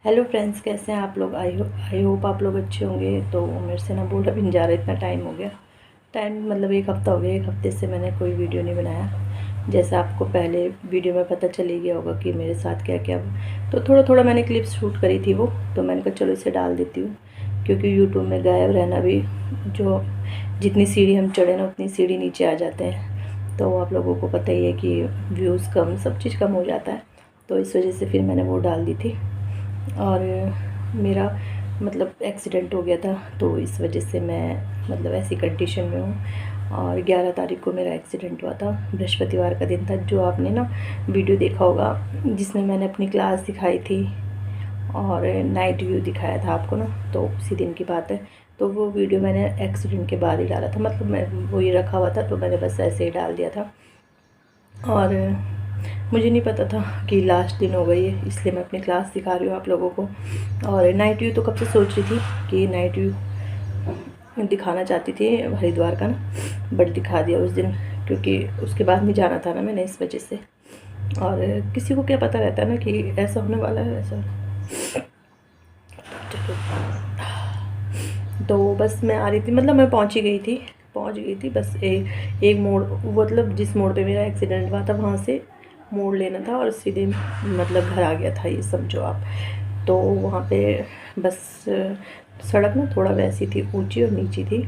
Hello friends, कैसे हैं आप लोग। आई होप आप लोग अच्छे होंगे। तो मेरे से ना बोला भी नहीं जा रहा, इतना टाइम हो गया। टाइम मतलब एक हफ़्ता हो गया, एक हफ़्ते से मैंने कोई वीडियो नहीं बनाया। जैसा आपको पहले वीडियो में पता चल ही गया होगा कि मेरे साथ क्या क्या। तो थोड़ा थोड़ा मैंने क्लिप्स शूट करी थी वो, तो मैंने कहा चलो इसे डाल देती हूँ। क्योंकि यूट्यूब में गायब रहना भी, जो जितनी सीढ़ी हम चढ़े ना उतनी सीढ़ी नीचे आ जाते हैं। तो आप लोगों को पता ही है कि व्यूज़ कम, सब चीज़ कम हो जाता है। तो इस वजह से फिर मैंने वो डाल दी थी। और मेरा मतलब एक्सीडेंट हो गया था, तो इस वजह से मैं मतलब ऐसी कंडीशन में हूँ। और 11 तारीख को मेरा एक्सीडेंट हुआ था, बृहस्पतिवार का दिन था। जो आपने ना वीडियो देखा होगा जिसमें मैंने अपनी क्लास दिखाई थी और नाइट व्यू दिखाया था आपको ना, तो उसी दिन की बात है। तो वो वीडियो मैंने एक्सीडेंट के बाद ही डाला था, मतलब मैं वही रखा हुआ था, तो मैंने बस ऐसे ही डाल दिया था। और मुझे नहीं पता था कि लास्ट दिन हो गई है, इसलिए मैं अपनी क्लास दिखा रही हूँ आप लोगों को। और नाइट व्यू तो कब से सोच रही थी कि नाइट व्यू दिखाना चाहती थी हरिद्वार का ना, बट दिखा दिया उस दिन, क्योंकि उसके बाद नहीं जाना था ना मैंने, इस वजह से। और किसी को क्या पता रहता है ना कि ऐसा होने वाला है, ऐसा। तो बस मैं आ रही थी, मतलब मैं पहुंच गई थी बस एक मोड़, मतलब जिस मोड़ पे मेरा एक्सीडेंट हुआ था वहाँ से मोड़ लेना था और सीधे मतलब घर आ गया था, ये समझो आप। तो वहाँ पे बस सड़क ना थोड़ा वैसी थी, ऊंची और नीची थी।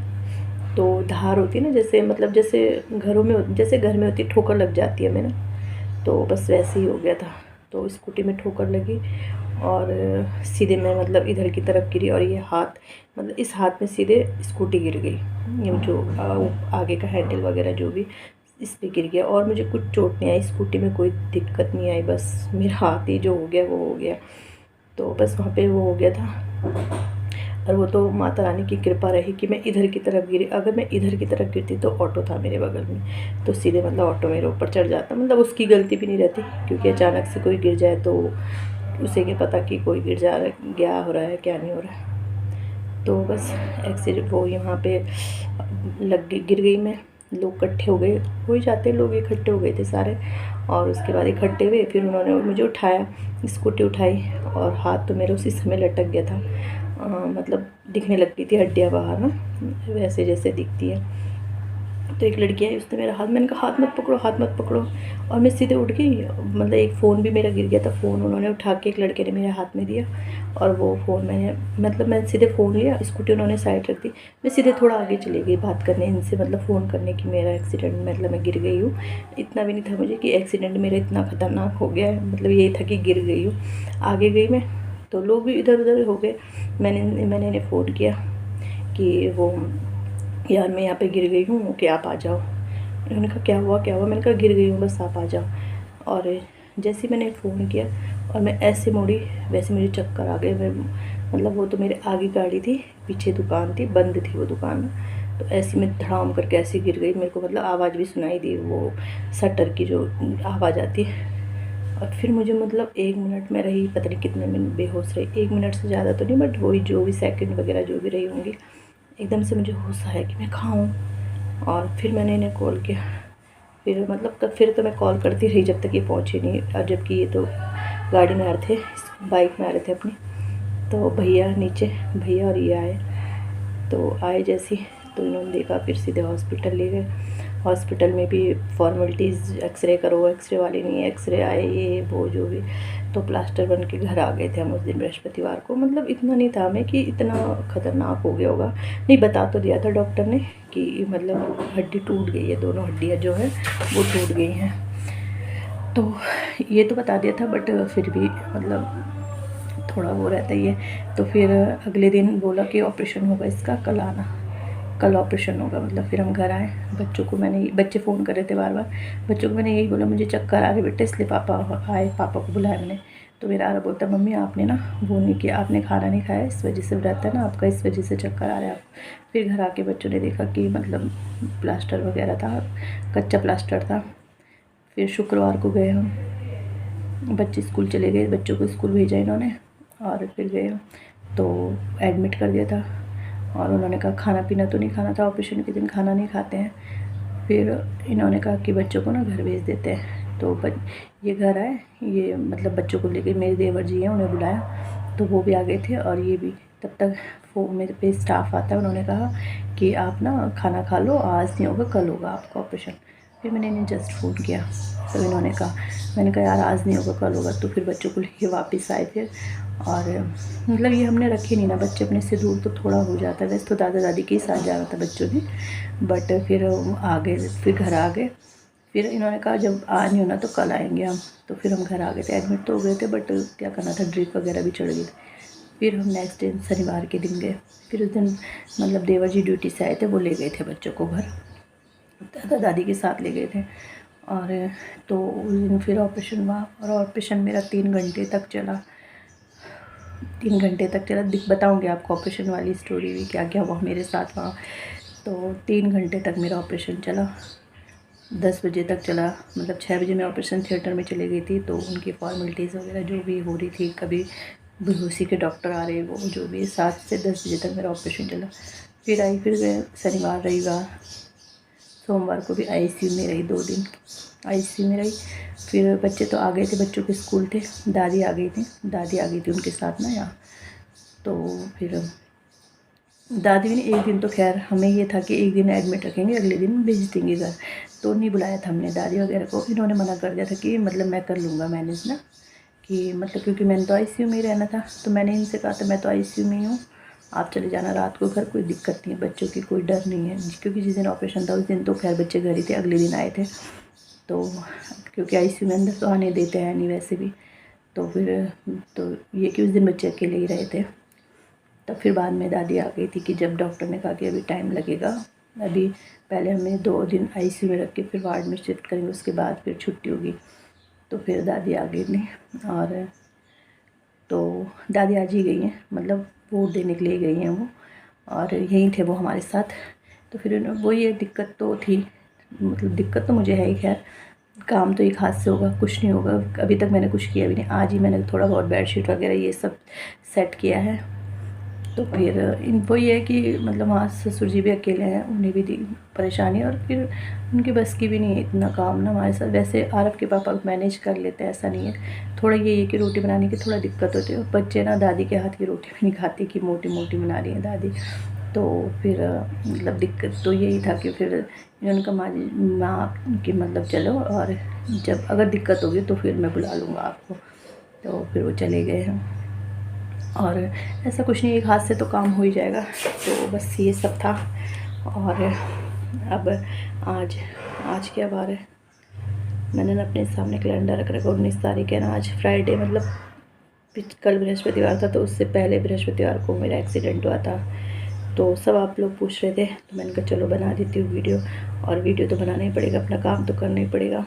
तो धार होती है ना, जैसे मतलब जैसे घरों में, जैसे घर में होती ठोकर लग जाती है हमें ना, तो बस वैसे ही हो गया था। तो स्कूटी में ठोकर लगी और सीधे मैं मतलब इधर की तरफ गिरी, और ये हाथ, मतलब इस हाथ में सीधे स्कूटी गिर गई। ये जो आगे का हैंडल वगैरह जो भी इस पे गिर गया, और मुझे कुछ चोट नहीं आई, स्कूटी में कोई दिक्कत नहीं आई, बस मेरा हाथ ही जो हो गया वो हो गया। तो बस वहाँ पे वो हो गया था। और वो तो माता रानी की कृपा रही कि मैं इधर की तरफ गिरी। अगर मैं इधर की तरफ गिरती तो ऑटो था मेरे बगल में, तो सीधे मतलब ऑटो मेरे ऊपर चढ़ जाता, मतलब उसकी गलती भी नहीं रहती, क्योंकि अचानक से कोई गिर जाए तो उसे क्या पता कि कोई गिर जा रहा, क्या हो रहा है क्या नहीं हो रहा है। तो बस एक्सीडेंट वो यहाँ पे लग गई, गिर गई मैं। लोग इकट्ठे हो गए, हो ही जाते हैं, लोग इकट्ठे हो गए थे सारे। और उसके बाद इकट्ठे हुए, फिर उन्होंने मुझे उठाया, स्कूटी उठाई, और हाथ तो मेरे उसी समय लटक गया था। मतलब दिखने लगती थी हड्डियाँ बाहर ना, वैसे जैसे दिखती है। तो एक लड़की आई, उसने मेरा हाथ, मैंने कहा हाथ मत पकड़ो, हाथ मत पकड़ो। और मैं सीधे उठ गई, मतलब एक फ़ोन भी मेरा गिर गया था। फ़ोन उन्होंने उठा के एक लड़के ने मेरे हाथ में दिया, और वो फ़ोन मैंने, मतलब मैं सीधे फ़ोन लिया, स्कूटी उन्होंने साइड रख दी। मैं सीधे थोड़ा आगे चली गई बात करने इनसे, मतलब फ़ोन करने की मेरा एक्सीडेंट, मतलब मैं गिर गई हूँ। इतना भी नहीं था मुझे कि एक्सीडेंट मेरा इतना ख़तरनाक हो गया है, मतलब यही था कि गिर गई हूँ। आगे गई मैं, तो लोग भी इधर उधर हो गए। मैंने इन्हें फ़ोन किया कि वो यार मैं यहाँ पे गिर गई हूँ कि आप आ जाओ। उन्होंने कहा क्या हुआ क्या हुआ, मैंने कहा गिर गई हूँ बस आप आ जाओ। और जैसे ही मैंने फ़ोन किया और मैं ऐसे मुड़ी, वैसे मुझे चक्कर आ गए। मैं मतलब वो तो मेरे आगे गाड़ी थी, पीछे दुकान थी, बंद थी वो दुकान। तो ऐसे मैं धड़ाम करके ऐसे गिर गई, मेरे को मतलब आवाज़ भी सुनाई दी, वो शटर की जो आवाज़ आती है। और फिर मुझे मतलब 1 मिनट में रही, पता नहीं कितने मिनट बेहोश रही, 1 मिनट से ज़्यादा तो नहीं, बट वही जो भी सेकंड वगैरह जो भी रही होंगी। एकदम से मुझे होश आया कि मैं कहाँ हूँ। और फिर मैंने इन्हें कॉल किया, फिर मतलब तब फिर तो मैं कॉल करती रही जब तक ये पहुँचे नहीं। और जबकि ये तो गाड़ी में आ रहे थे, बाइक में आ रहे थे अपनी। तो भैया नीचे, भैया और ये आए, तो आए जैसे ही, तो इन्होंने देखा, फिर सीधे हॉस्पिटल ले गए। हॉस्पिटल में भी फॉर्मेलिटीज़, एक्सरे करो, एक्सरे वाले नहीं है, एक्सरे आए ये वो जो भी। तो प्लास्टर बन के घर आ गए थे हम उस दिन बृहस्पतिवार को। मतलब इतना नहीं था हमें कि इतना ख़तरनाक हो गया होगा, नहीं बता तो दिया था डॉक्टर ने कि मतलब हड्डी टूट गई है, दोनों हड्डियाँ जो है वो टूट गई हैं। तो ये तो बता दिया था, बट फिर भी मतलब थोड़ा वो रहता ही है। तो फिर अगले दिन बोला कि ऑपरेशन होगा इसका, कल आना, कल ऑपरेशन होगा। मतलब फिर हम घर आए, बच्चों को मैंने, बच्चे फ़ोन कर रहे थे बार बार, बच्चों को मैंने यही बोला मुझे चक्कर आ रहे बेटे, इसलिए पापा आए, पापा को बुलाया मैंने। तो मेरा आरा बोलता मम्मी आपने ना वो नहीं किया, आपने खाना नहीं खाया, इस वजह से रहता है ना आपका, इस वजह से चक्कर आ रहा है आप। फिर घर आके बच्चों ने देखा कि मतलब प्लास्टर वगैरह था, कच्चा प्लास्टर था। फिर शुक्रवार को गए हम, बच्चे स्कूल चले गए, बच्चों को स्कूल भेजा इन्होंने, और फिर गए तो एडमिट कर दिया था। और उन्होंने कहा खाना पीना तो नहीं खाना था, ऑपरेशन के दिन खाना नहीं खाते हैं। फिर इन्होंने कहा कि बच्चों को ना घर भेज देते हैं। तो ये घर आए, ये मतलब बच्चों को लेकर, मेरे देवर जी हैं, उन्हें बुलाया, तो वो भी आ गए थे और ये भी। तब तक वो मेरे पे स्टाफ आता है, उन्होंने कहा कि आप ना खाना खा लो, आज नहीं होगा कल होगा आपका ऑपरेशन। फिर मैंने इन्हें जस्ट फ़ोन किया, तो इन्होंने कहा, मैंने कहा यार आज नहीं होगा कल होगा। तो फिर बच्चों को लेके वापस आए थे और मतलब ये हमने रखे नहीं ना, बच्चे अपने से दूर तो थोड़ा हो जाता है। वैसे तो दादा दादी के ही साथ जाना था बच्चों ने, बट फिर आ गए, फिर घर आ गए। फिर इन्होंने कहा जब आज नहीं होना तो कल आएंगे हम। तो फिर हम घर आ गए थे, एडमिट तो हो गए थे बट क्या करना था, ड्रिप वगैरह भी चढ़ गई थी। फिर हम नेक्स्ट दिन शनिवार के दिन गए। फिर उस दिन मतलब देवर जी ड्यूटी से आए थे, वो ले गए थे बच्चों को घर, दादा दादी के साथ ले गए थे। और तो उस दिन फिर ऑपरेशन हुआ और ऑपरेशन मेरा 3 घंटे तक चला। 3 घंटे तक चला, बताऊँगी आपको ऑपरेशन वाली स्टोरी भी, क्या क्या हुआ मेरे साथ वहाँ। तो 3 घंटे तक मेरा ऑपरेशन चला, 10 बजे तक चला। मतलब 6 बजे मैं ऑपरेशन थिएटर में चली गई थी, तो उनकी फॉर्मेलिटीज़ वगैरह जो भी हो रही थी, कभी बेहोशी के डॉक्टर आ रहे, वो जो भी 7 से 10 बजे तक मेरा ऑपरेशन चला। फिर आई, फिर मैं शनिवार रविवार सोमवार को भी आईसीयू में रही, 2 दिन आईसीयू में रही। फिर बच्चे तो आ गए थे, बच्चों के स्कूल थे, दादी आ गई थी उनके साथ ना यहाँ। तो फिर दादी भी नहीं, एक दिन तो खैर हमें ये था कि एक दिन एडमिट रखेंगे, अगले दिन भेज देंगे घर। तो नहीं बुलाया था हमने दादी वगैरह को, इन्होंने मना कर दिया था कि मतलब मैं कर लूँगा मैनेज ना, कि मतलब क्योंकि मैंने तो आईसीयू में ही रहना था। तो मैंने इनसे कहा था मैं तो आईसीयू में ही हूँ, आप चले जाना रात को घर, कोई दिक्कत नहीं है, बच्चों की कोई डर नहीं है। क्योंकि जिस दिन ऑपरेशन था उस दिन तो खैर बच्चे घर ही थे, अगले दिन आए थे। तो क्योंकि आईसीयू में अंदर तो आने देते हैं नहीं वैसे भी, तो फिर तो ये कि उस दिन बच्चे अकेले ही रहे थे। तब फिर बाद में दादी आ गई थी कि जब डॉक्टर ने कहा कि अभी टाइम लगेगा, अभी पहले हमें 2 दिन आईसीयू में रख के फिर वार्ड में शिफ्ट करेंगे, उसके बाद फिर छुट्टी होगी। तो फिर दादी आ गई नहीं, और तो दादी आज ही गई हैं, मतलब वोट देने के लिए गई हैं वो, और यहीं थे वो हमारे साथ। तो फिर वो ये दिक्कत तो थी, मतलब दिक्कत तो मुझे है ही, खैर काम तो एक हाथ से होगा, कुछ नहीं होगा। अभी तक मैंने कुछ किया भी नहीं, आज ही मैंने थोड़ा बहुत बेडशीट वगैरह ये सब सेट किया है। तो फिर इनको ये है कि मतलब वहाँ ससुर जी भी अकेले हैं, उन्हें भी दी परेशानी, और फिर उनकी बस की भी नहीं है इतना काम ना हमारे साथ। वैसे आरव के पापा मैनेज कर लेते हैं, ऐसा नहीं है। थोड़ा ये है कि रोटी बनाने की थोड़ा दिक्कत होती है, बच्चे ना दादी के हाथ की रोटी भी नहीं खाते कि मोटी मोटी बना रही हैं दादी। तो फिर मतलब दिक्कत तो यही था कि फिर इन्होंने कहा माँ की मतलब चलो, और जब अगर दिक्कत होगी तो फिर मैं बुला लूँगा आपको। तो फिर वो चले गए हैं, और ऐसा कुछ नहीं, एक हाथ से तो काम हो ही जाएगा। तो बस ये सब था। और अब आज क्या बार है, मैंने ना अपने सामने कैलेंडर रख रखा, 19 तारीख है ना, आज फ्राइडे, मतलब कल बृहस्पतिवार था, तो उससे पहले बृहस्पतिवार को मेरा एक्सीडेंट हुआ था। तो सब आप लोग पूछ रहे थे, तो मैंने कहा चलो बना देती हूँ वीडियो, और वीडियो तो बनाना ही पड़ेगा, अपना काम तो करना ही पड़ेगा।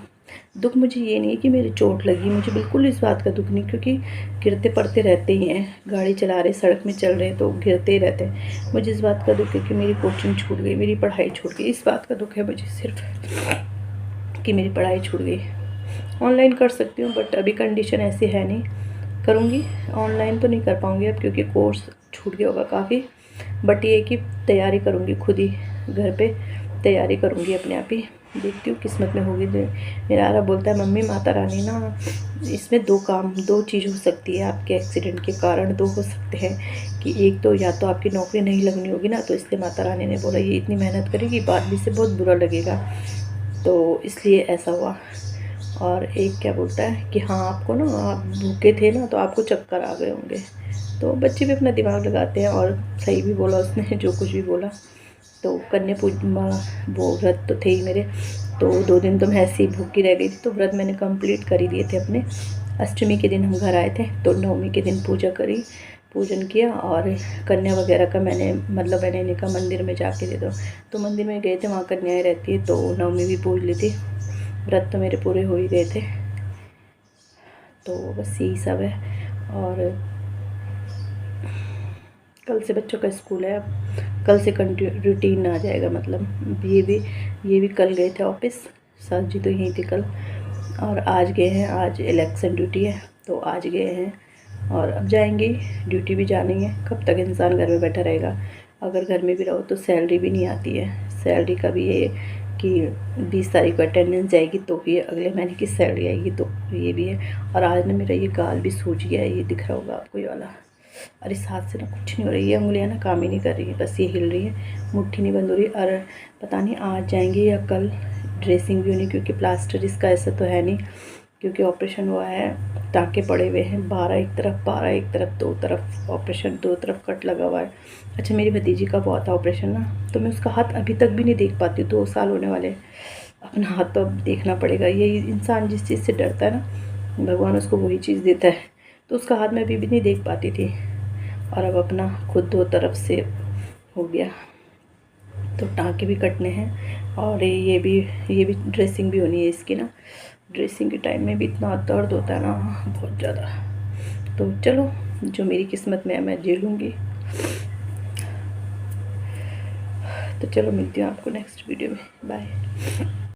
दुख मुझे ये नहीं है कि मेरी चोट लगी, मुझे बिल्कुल इस बात का दुख नहीं, क्योंकि गिरते पड़ते रहते ही हैं, गाड़ी चला रहे, सड़क में चल रहे तो गिरते ही रहते हैं। मुझे इस बात का दुख है कि मेरी कोचिंग छूट गई, मेरी पढ़ाई छूट गई, इस बात का दुख है मुझे सिर्फ, कि मेरी पढ़ाई छूट गई। ऑनलाइन कर सकती हूँ बट अभी कंडीशन ऐसी है नहीं, करूँगी ऑनलाइन तो नहीं कर पाऊँगी अब, क्योंकि कोर्स छूट गया होगा काफ़ी। बट ये कि तैयारी करूँगी खुद ही, घर पे तैयारी करूँगी अपने आप ही, देखती हूँ किस्मत में होगी। मेरा आरा बोलता है मम्मी माता रानी ना, इसमें 2 चीज़ हो सकती है, आपके एक्सीडेंट के कारण 2 हो सकते हैं, कि एक तो या तो आपकी नौकरी नहीं लगनी होगी ना, तो इसलिए माता रानी ने बोला ये इतनी मेहनत करेगी, बाद में से बहुत बुरा लगेगा, तो इसलिए ऐसा हुआ। और एक क्या बोलता है कि हाँ आपको ना, आप भूखे थे ना तो आपको चक्कर आ गए होंगे। तो बच्चे भी अपना दिमाग लगाते हैं, और सही भी बोला उसने जो कुछ भी बोला। तो कन्या पूजा वो व्रत तो थे ही मेरे, तो 2 दिन तो मैं ऐसे ही भूखी रह गई थी, तो व्रत मैंने कंप्लीट कर ही दिए थे अपने। अष्टमी के दिन हम घर आए थे, तो नवमी के दिन पूजा करी, पूजन किया, और कन्या वगैरह का मैंने इन्हें कहा मंदिर में जाके दे दो, तो मंदिर में गए थे, वहाँ कन्याएँ रहती है, तो नवमी भी पूज ली थी। व्रत तो मेरे पूरे हो ही गए थे। तो बस यही सब है। और कल से बच्चों का स्कूल है, अब कल से रूटीन आ जाएगा, मतलब ये भी कल गए थे ऑफिस, सास जी तो यहीं थे कल, और आज गए हैं, आज इलेक्शन ड्यूटी है तो आज गए हैं, और अब जाएंगे, ड्यूटी भी जानी है। कब तक इंसान घर में बैठा रहेगा, अगर घर में भी रहो तो सैलरी भी नहीं आती है। सैलरी का भी ये कि 20 तारीख को अटेंडेंस जाएगी तो ये अगले महीने की सैलरी आएगी, तो ये भी है। और आज ना मेरा ये गाल भी सूज गया है, ये दिख रहा होगा आपको ये वाला, और इस हाथ से ना कुछ नहीं हो रही, ये उंगलियां ना काम ही नहीं कर रही है, बस ये हिल रही है, मुट्ठी नहीं बंद हो रही। और पता नहीं आज जाएंगे या कल, ड्रेसिंग भी होनी, क्योंकि प्लास्टर इसका ऐसा तो है नहीं, क्योंकि ऑपरेशन हुआ है, टाँके पड़े हुए हैं, 12 एक तरफ 12 एक तरफ, 2 तरफ ऑपरेशन, 2 तरफ कट लगा हुआ है। अच्छा मेरी भतीजी का हुआ था ऑपरेशन ना, तो मैं उसका हाथ अभी तक भी नहीं देख पाती, 2 साल होने वाले। अपना हाथ तो अब देखना पड़ेगा, यही इंसान जिस चीज़ से डरता है ना, भगवान उसको वही चीज़ देता है। तो उसका हाथ मैं अभी भी नहीं देख पाती थी, और अब अपना खुद 2 तरफ से हो गया, तो टाँके भी कटने हैं, और ये भी ड्रेसिंग भी होनी है इसकी ना। ड्रेसिंग के टाइम में भी इतना दर्द होता है ना, बहुत ज़्यादा। तो चलो, जो मेरी किस्मत में है मैं झेलूँगी। तो चलो, मिलती हूँ आपको नेक्स्ट वीडियो में, बाय।